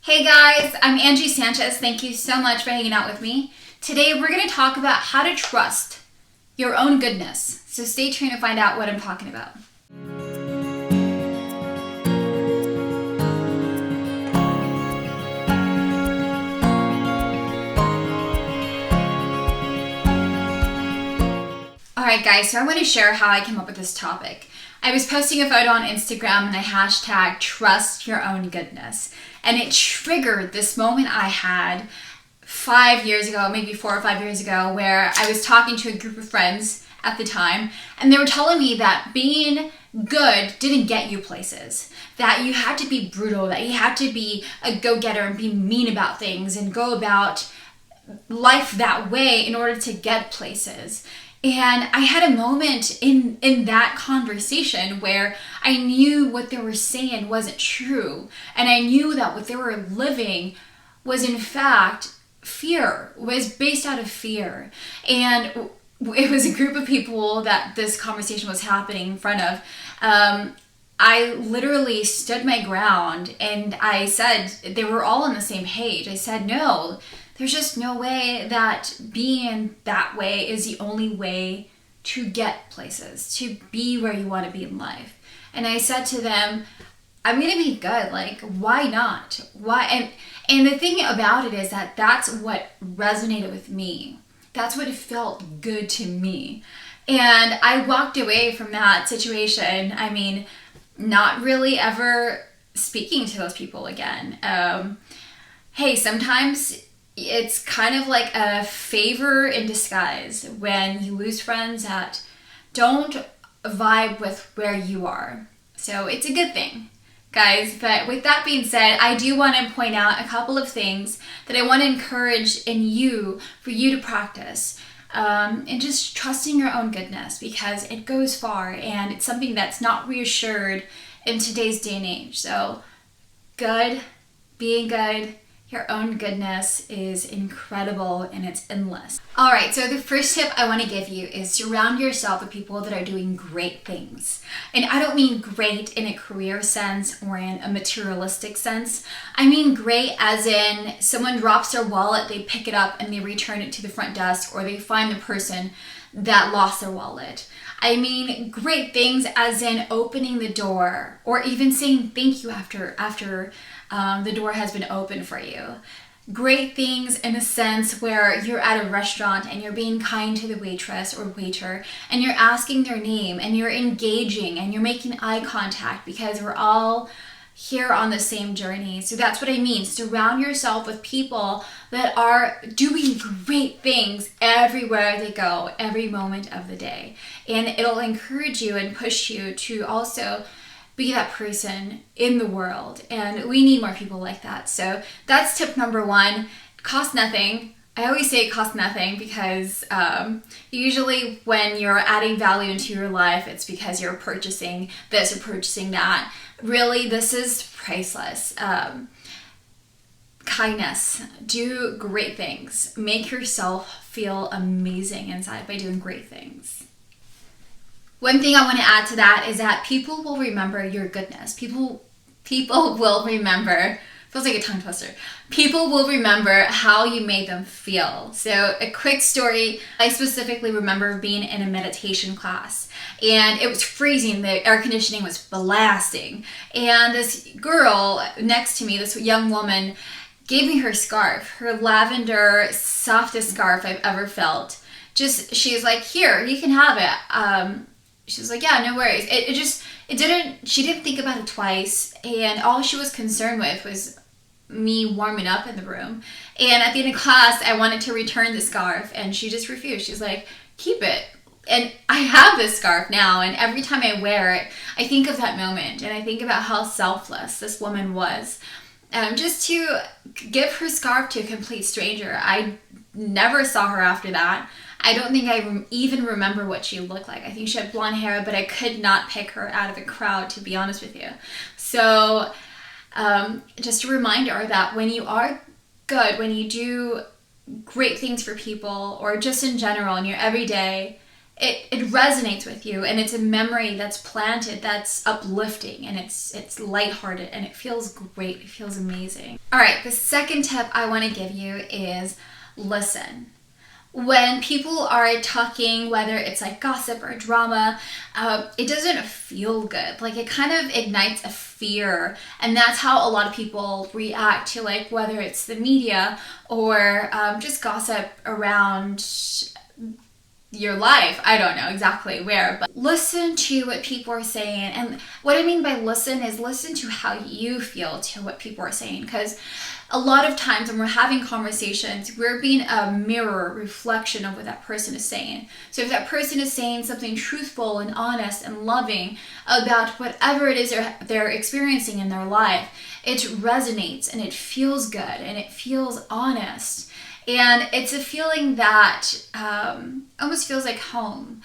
Hey guys, I'm Angie Sanchez. Thank you so much for hanging out with me. Today we're going to talk about how to trust your own goodness. So stay tuned to find out what I'm talking about. Alright guys, so I want to share how I came up with this topic. I was posting a photo on Instagram and I hashtagged trust your own goodness. And it triggered this moment I had 5 years ago, maybe 4 or 5 years ago, where I was talking to a group of friends at the time, and they were telling me that being good didn't get you places, that you had to be brutal, that you had to be a go-getter and be mean about things and go about life that way in order to get places. And I had a moment in that conversation where I knew what they were saying wasn't true. And I knew that what they were living was in fact fear, was based out of fear. And it was a group of people that this conversation was happening in front of. I literally stood my ground and I said, they were all on the same page. I said, no, there's just no way that being that way is the only way to get places, to be where you want to be in life. And I said to them, I'm going to be good. Like, why not? Why? And the thing about it is that that's what resonated with me. That's what felt good to me. And I walked away from that situation. I mean, not really ever speaking to those people again. Hey, sometimes it's kind of like a favor in disguise when you lose friends that don't vibe with where you are. So it's a good thing, guys. But with that being said, I do want to point out a couple of things that I want to encourage in you for you to practice. And just trusting your own goodness, because it goes far and it's something that's not reassured in today's day and age. So being good, your own goodness is incredible and it's endless. All right, so the first tip I want to give you is surround yourself with people that are doing great things. And I don't mean great in a career sense or in a materialistic sense. I mean great as in someone drops their wallet, they pick it up and they return it to the front desk, or they find the person that lost their wallet. I mean great things as in opening the door, or even saying thank you after the door has been opened for you. Great things in a sense where you're at a restaurant and you're being kind to the waitress or waiter and you're asking their name and you're engaging and you're making eye contact, because we're all here on the same journey. So that's what I mean. Surround yourself with people that are doing great things everywhere they go, every moment of the day. And it'll encourage you and push you to also be that person in the world. And we need more people like that. So that's tip number one. It costs nothing. I always say it costs nothing because usually when you're adding value into your life, it's because you're purchasing this or purchasing that. Really, this is priceless. Kindness. Do great things. Make yourself feel amazing inside by doing great things. One thing I want to add to that is that people will remember your goodness. People will remember, feels like a tongue twister. People will remember how you made them feel. So a quick story, I specifically remember being in a meditation class and it was freezing. The air conditioning was blasting. And this girl next to me, this young woman, gave me her scarf, her lavender, softest scarf I've ever felt. She's like, here, you can have it. She was like, yeah, no worries. She didn't think about it twice. And all she was concerned with was me warming up in the room. And at the end of class, I wanted to return the scarf and she just refused. She's like, keep it. And I have this scarf now, and every time I wear it, I think of that moment and I think about how selfless this woman was. Just to give her scarf to a complete stranger. I never saw her after that. I don't think I even remember what she looked like. I think she had blonde hair, but I could not pick her out of the crowd, to be honest with you. So just a reminder that when you are good, when you do great things for people, or just in general in your everyday, it resonates with you, and it's a memory that's planted, that's uplifting, and it's lighthearted, and it feels great. It feels amazing. All right, the second tip I want to give you is listen. When people are talking, whether it's like gossip or drama, it doesn't feel good. Like, it kind of ignites a fear, and that's how a lot of people react to, like, whether it's the media or just gossip around your life. I don't know exactly where, but listen to what people are saying. And what I mean by listen is listen to how you feel to what people are saying, because a lot of times when we're having conversations, we're being a mirror reflection of what that person is saying. So if that person is saying something truthful and honest and loving about whatever it is they're experiencing in their life, it resonates and it feels good and it feels honest. And it's a feeling that almost feels like home.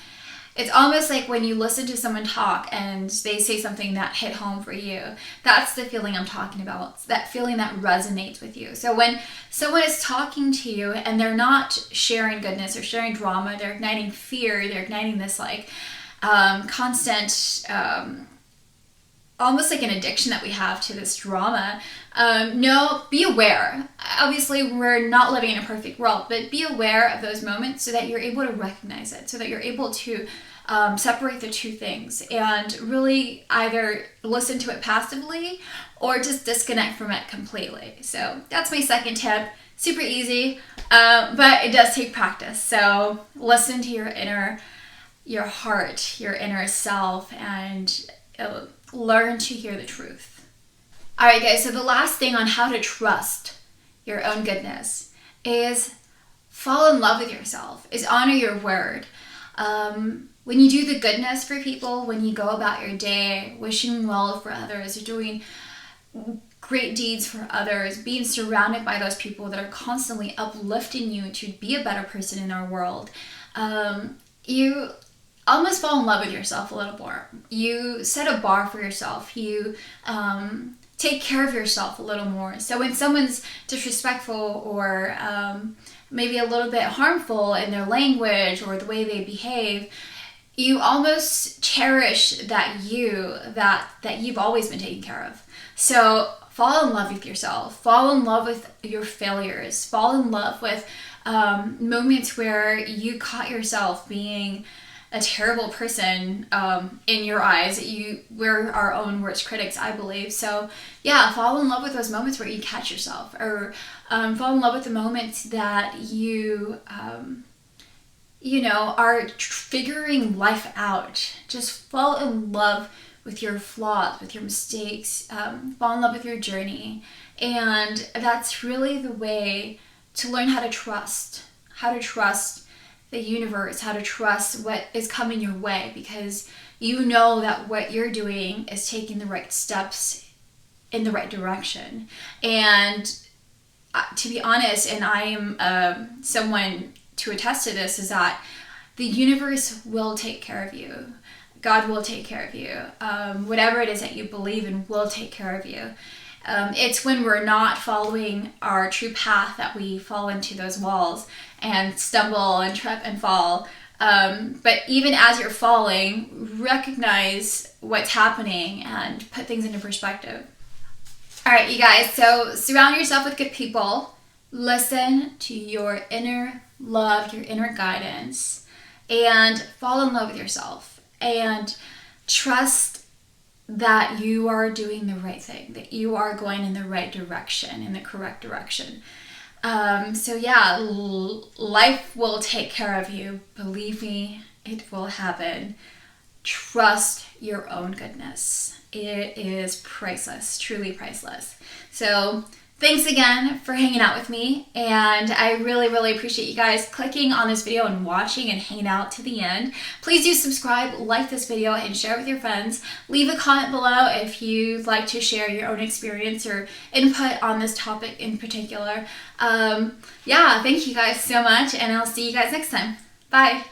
It's almost like when you listen to someone talk and they say something that hit home for you. That's the feeling I'm talking about. It's that feeling that resonates with you. So when someone is talking to you and they're not sharing goodness or sharing drama, they're igniting fear, they're igniting this like constant almost like an addiction that we have to this drama. No, be aware. Obviously, we're not living in a perfect world, but be aware of those moments so that you're able to recognize it, so that you're able to separate the two things and really either listen to it passively or just disconnect from it completely. So that's my second tip. Super easy, but it does take practice. So listen to your heart, your inner self, and learn to hear the truth. All right, guys, so the last thing on how to trust your own goodness is fall in love with yourself, is honor your word. When you do the goodness for people, when you go about your day wishing well for others, or doing great deeds for others, being surrounded by those people that are constantly uplifting you to be a better person in our world, you almost fall in love with yourself a little more. You set a bar for yourself. You take care of yourself a little more. So when someone's disrespectful or maybe a little bit harmful in their language or the way they behave, you almost cherish that you've always been taken care of. So fall in love with yourself. Fall in love with your failures. Fall in love with moments where you caught yourself being a terrible person in your eyes. We're our own worst critics, I believe. So yeah, fall in love with those moments where you catch yourself, or fall in love with the moments that you are figuring life out. Just fall in love with your flaws, with your mistakes, fall in love with your journey. And that's really the way to learn how to trust the universe, how to trust what is coming your way, because you know that what you're doing is taking the right steps in the right direction. And to be honest, and I am someone to attest to this, is that the universe will take care of you. God will take care of you. Whatever it is that you believe in will take care of you. It's when we're not following our true path that we fall into those walls and stumble and trip and fall. But even as you're falling, recognize what's happening and put things into perspective. All right, you guys, so surround yourself with good people. Listen to your inner love, your inner guidance, and fall in love with yourself. And trust that you are doing the right thing, that you are going in the right direction, in the correct direction. So yeah, life will take care of you. Believe me, it will happen. Trust your own goodness. It is priceless, truly priceless. So thanks again for hanging out with me, and I really, really appreciate you guys clicking on this video and watching and hanging out to the end. Please do subscribe, like this video, and share it with your friends. Leave a comment below if you'd like to share your own experience or input on this topic in particular. Yeah, thank you guys so much, and I'll see you guys next time. Bye!